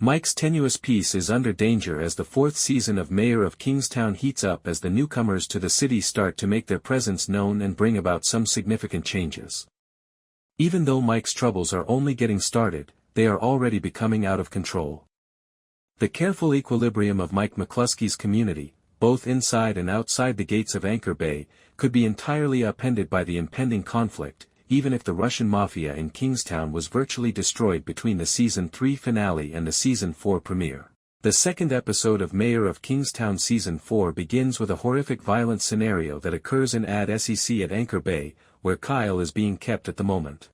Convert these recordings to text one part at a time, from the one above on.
Mike's tenuous peace is under danger as the fourth season of Mayor of Kingstown heats up as the newcomers to the city start to make their presence known and bring about some significant changes. Even though Mike's troubles are only getting started, they are already becoming out of control. The careful equilibrium of Mike McLusky's community, both inside and outside the gates of Anchor Bay, could be entirely upended by the impending conflict, even if the Russian mafia in Kingstown was virtually destroyed between the Season 3 finale and the Season 4 premiere. The second episode of Mayor of Kingstown Season 4 begins with a horrific violent scenario that occurs in SEC at Anchor Bay, where Kyle is being kept at the moment.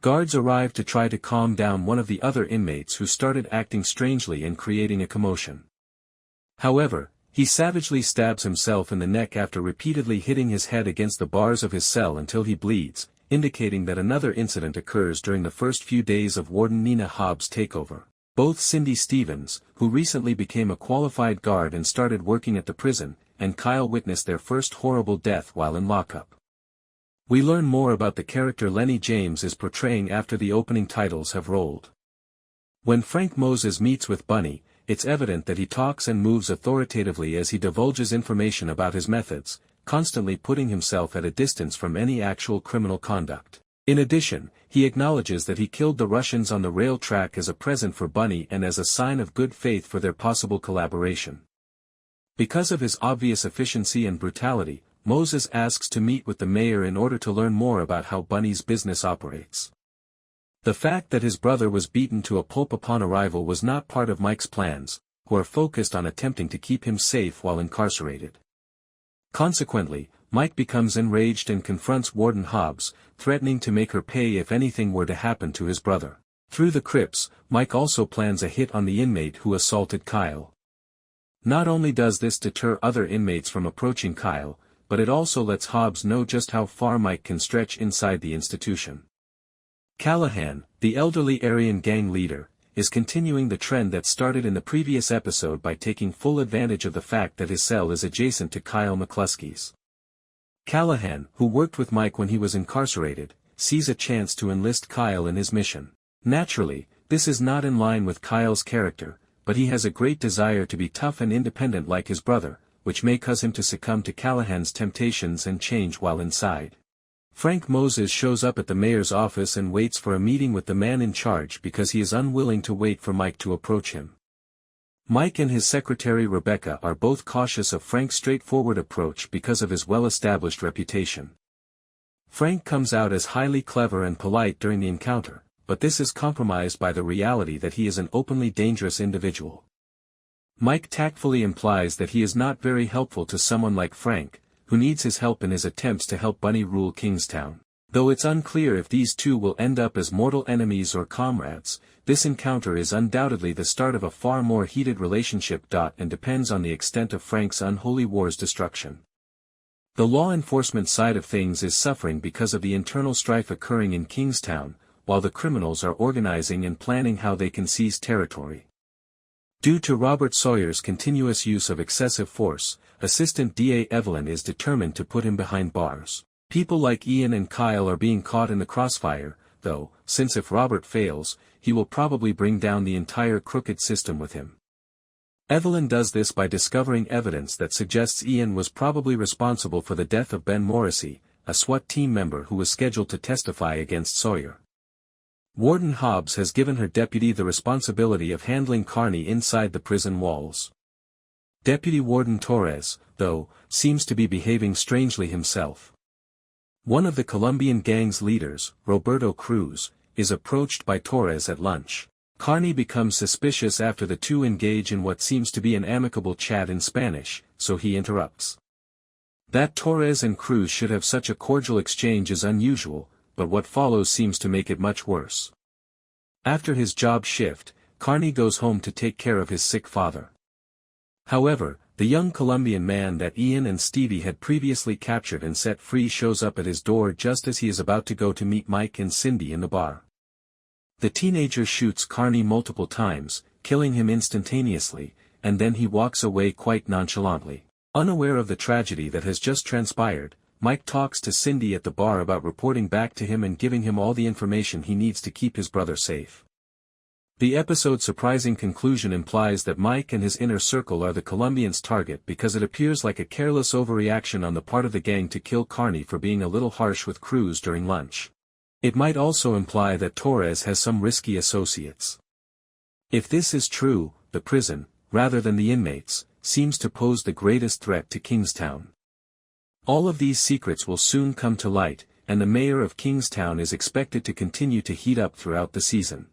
Guards arrive to try to calm down one of the other inmates who started acting strangely and creating a commotion. However, he savagely stabs himself in the neck after repeatedly hitting his head against the bars of his cell until he bleeds, indicating that another incident occurs during the first few days of Warden Nina Hobbs' takeover. Both Cindy Stevens, who recently became a qualified guard and started working at the prison, and Kyle witnessed their first horrible death while in lockup. We learn more about the character Lenny James is portraying after the opening titles have rolled. When Frank Moses meets with Bunny, it's evident that he talks and moves authoritatively as he divulges information about his methods, constantly putting himself at a distance from any actual criminal conduct. In addition, he acknowledges that he killed the Russians on the rail track as a present for Bunny and as a sign of good faith for their possible collaboration. Because of his obvious efficiency and brutality, Moses asks to meet with the mayor in order to learn more about how Bunny's business operates. The fact that his brother was beaten to a pulp upon arrival was not part of Mike's plans, who are focused on attempting to keep him safe while incarcerated. Consequently, Mike becomes enraged and confronts Warden Hobbs, threatening to make her pay if anything were to happen to his brother. Through the crypts, Mike also plans a hit on the inmate who assaulted Kyle. Not only does this deter other inmates from approaching Kyle, but it also lets Hobbs know just how far Mike can stretch inside the institution. Callahan, the elderly Aryan gang leader, is continuing the trend that started in the previous episode by taking full advantage of the fact that his cell is adjacent to Kyle McLusky's. Callahan, who worked with Mike when he was incarcerated, sees a chance to enlist Kyle in his mission. Naturally, this is not in line with Kyle's character, but he has a great desire to be tough and independent like his brother, which may cause him to succumb to Callahan's temptations and change while inside. Frank Moses shows up at the mayor's office and waits for a meeting with the man in charge because he is unwilling to wait for Mike to approach him. Mike and his secretary Rebecca are both cautious of Frank's straightforward approach because of his well-established reputation. Frank comes out as highly clever and polite during the encounter, but this is compromised by the reality that he is an openly dangerous individual. Mike tactfully implies that he is not very helpful to someone like Frank, who needs his help in his attempts to help Bunny rule Kingstown. Though it's unclear if these two will end up as mortal enemies or comrades, this encounter is undoubtedly the start of a far more heated relationship. And depends on the extent of Frank's unholy war's destruction. The law enforcement side of things is suffering because of the internal strife occurring in Kingstown, while the criminals are organizing and planning how they can seize territory. Due to Robert Sawyer's continuous use of excessive force, Assistant DA Evelyn is determined to put him behind bars. People like Ian and Kyle are being caught in the crossfire, though, since if Robert fails, he will probably bring down the entire crooked system with him. Evelyn does this by discovering evidence that suggests Ian was probably responsible for the death of Ben Morrissey, a SWAT team member who was scheduled to testify against Sawyer. Warden Hobbs has given her deputy the responsibility of handling Carney inside the prison walls. Deputy Warden Torres, though, seems to be behaving strangely himself. One of the Colombian gang's leaders, Roberto Cruz, is approached by Torres at lunch. Carney becomes suspicious after the two engage in what seems to be an amicable chat in Spanish, so he interrupts. That Torres and Cruz should have such a cordial exchange is unusual, but what follows seems to make it much worse. After his job shift, Carney goes home to take care of his sick father. However, the young Colombian man that Ian and Stevie had previously captured and set free shows up at his door just as he is about to go to meet Mike and Cindy in the bar. The teenager shoots Carney multiple times, killing him instantaneously, and then he walks away quite nonchalantly. Unaware of the tragedy that has just transpired, Mike talks to Cindy at the bar about reporting back to him and giving him all the information he needs to keep his brother safe. The episode's surprising conclusion implies that Mike and his inner circle are the Colombians' target because it appears like a careless overreaction on the part of the gang to kill Carney for being a little harsh with Cruz during lunch. It might also imply that Torres has some risky associates. If this is true, the prison, rather than the inmates, seems to pose the greatest threat to Kingstown. All of these secrets will soon come to light, and the mayor of Kingstown is expected to continue to heat up throughout the season.